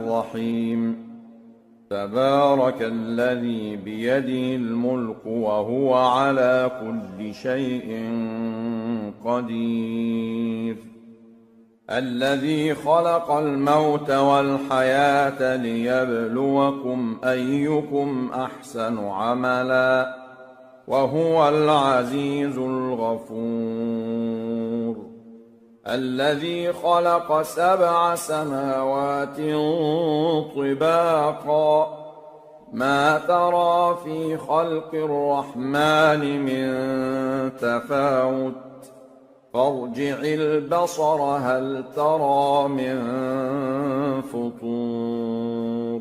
الرحيم تبارك الذي بيده الملك وهو على كل شيء قدير الذي خلق الموت والحياة ليبلوكم أيكم أحسن عملا وهو العزيز الغفور الذي خلق 7 سماوات طباقا ما ترى في خلق الرحمن من تفاوت فارجع البصر هل ترى من فطور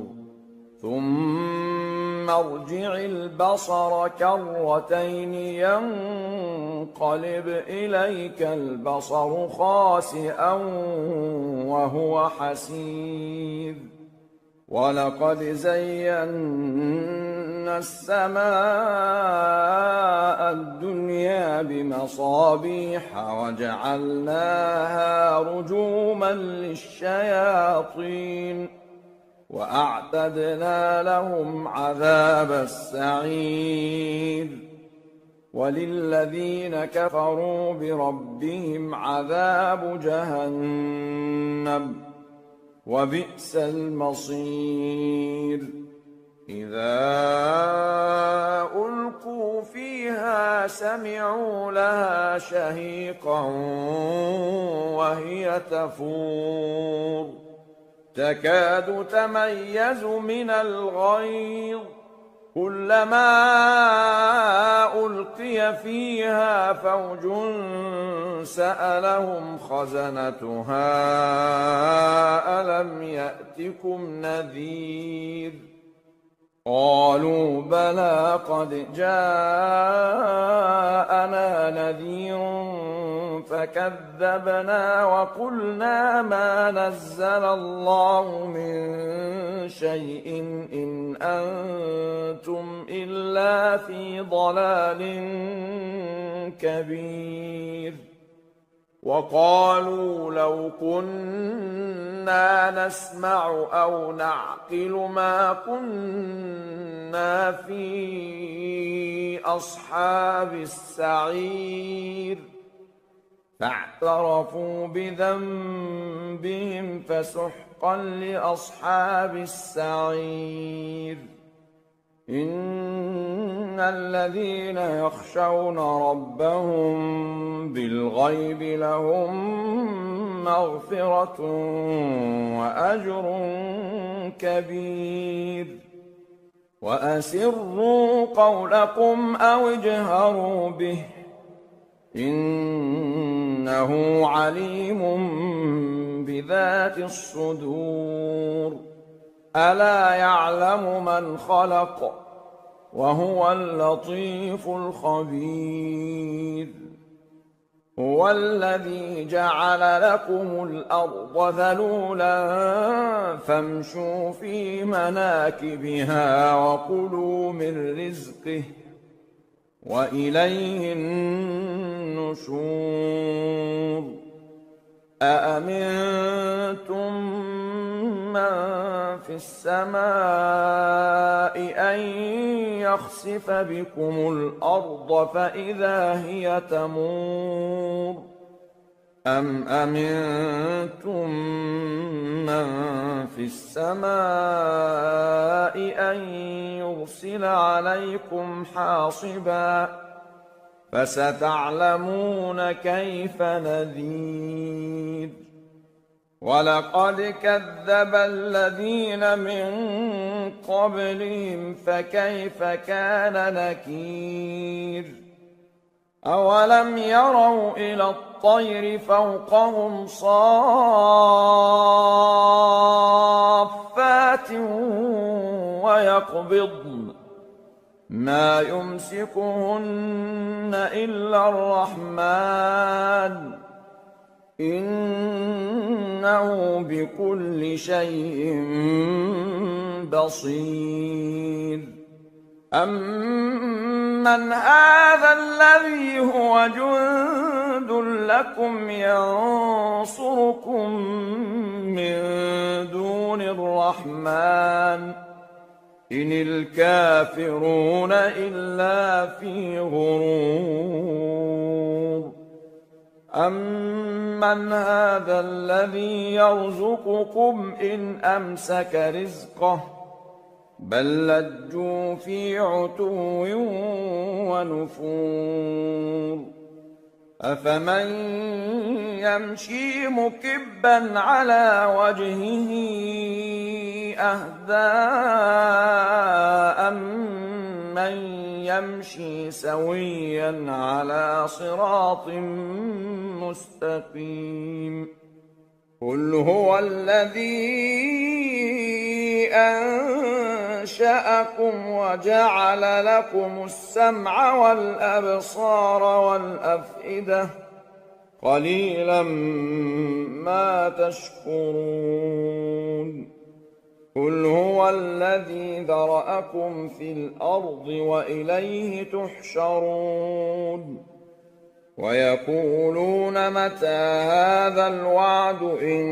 ثم ارجع البصر كرتين ينقلب إليك البصر خاسئا وهو حسير ولقد زينا السماء الدنيا بمصابيح وجعلناها رجوما للشياطين وأعتدنا لهم عذاب السعير وللذين كفروا بربهم عذاب جهنم وبئس المصير إذا ألقوا فيها سمعوا لها شهيقا وهي تفور تكاد تميز من الغيظ كلما ألقي فيها فوج سألهم خزنتها ألم يأتكم نذير قالوا بلى قد جاءنا نذير فكذبنا وقلنا ما نزل الله من شيء إن أنتم إلا في ضلال كبير وقالوا لو كنا نسمع أو نعقل ما كنا في أصحاب السعير فاعترفوا بذنبهم فسحقا لأصحاب السعير إن الذين يخشون ربهم بالغيب لهم مغفرة وأجر كبير وأسروا قولكم أو اجهروا به إنه عليم بذات الصدور ألا يعلم من خلق وهو اللطيف الخبير هو الذي جعل لكم الأرض ذلولا فامشوا في مناكبها وكلوا من رزقه وإليه النشور أأمنتم من في السماء أن يخسف بكم الأرض فإذا هي تمور أم أمنتم من في السماء أن يرسل عليكم حاصبا فستعلمون كيف نذير ولقد كذب الذين من قبلهم فكيف كان نكير أولم يروا إلى الطير فوقهم صافات ويقبضن ما يمسكهن إلا الرحمن إنه بكل شيء بصير أَمَّنْ هَذَا الَّذِي هُوَ جُندٌ لَّكُمْ يَنصُرُكُم مِّن دُونِ الرَّحْمَٰنِ إِنِ الْكَافِرُونَ إِلَّا فِي غُرُورٍ أَمَّنْ هَذَا الَّذِي يَرْزُقُكُمْ إِنْ أَمْسَكَ رِزْقَهُ بَل لَّجُّوا فِي عُتُوٍّ وَنُفُورٍ أَفَمَن يَمْشِي مُكِبًّا عَلَىٰ وَجْهِهِ أَهْدَىٰ أَمَّن يَمْشِي سَوِيًّا عَلَىٰ صِرَاطٍ مُّسْتَقِيمٍ قُلْ هُوَ الَّذِي أَنشَأَكُمْ وَجَعَلَ لَكُمُ السَّمْعَ وَالْأَبْصَارَ وَالْأَفْئِدَةَ قَلِيلًا مَّا تَشْكُرُونَ قُلْ هُوَ الَّذِي ذَرَأَكُمْ فِي الْأَرْضِ وَإِلَيْهِ تُحْشَرُونَ وَيَقُولُونَ مَتَىٰ هَٰذَا الْوَعْدُ إِن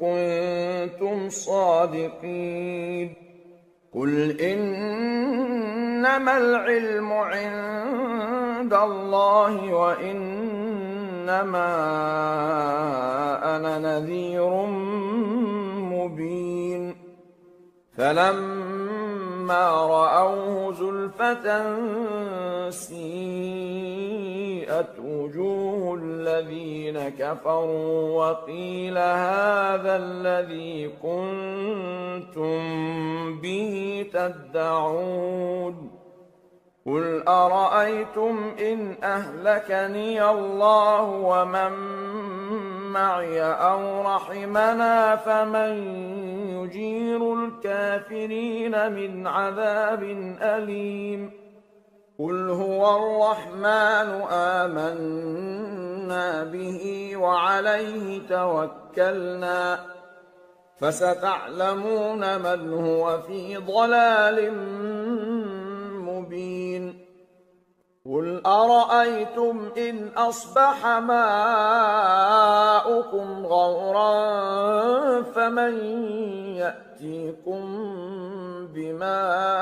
كُنتُمْ صَادِقِينَ قُلْ إِنَّمَا الْعِلْمُ عِندَ اللَّهِ وَإِنَّمَا أَنَا نَذِيرٌ مُّبِينٌ فَلَمَّا رَأَوْهُ زُلْفَةً سِيئَتْ وُجُوهُ الَّذِينَ كَفَرُوا وَقِيلَ هَٰذَا الَّذِي كُنتُم بِهِ تَدَّعُونَ قُلْ أَرَأَيْتُمْ إِنْ أَهْلَكَنِيَ اللَّهُ وَمَن مَّعِيَ أَوْ رَحِمَنَا فَمَن يُجِيرُ الْكَافِرِينَ مِنْ عَذَابٍ أَلِيمٍ قُلْ هُوَ الرَّحْمَٰنُ آمَنَّا بِهِ وَعَلَيْهِ تَوَكَّلْنَا فَسَتَعْلَمُونَ مَنْ هُوَ فِي ضَلَالٍ مُّبِينٍ قُلْ أَرَأَيْتُمْ إِنْ أَصْبَحَ مَاؤُكُمْ غَوْرًا فَمَن يَأْتِيكُم بِمَاءٍ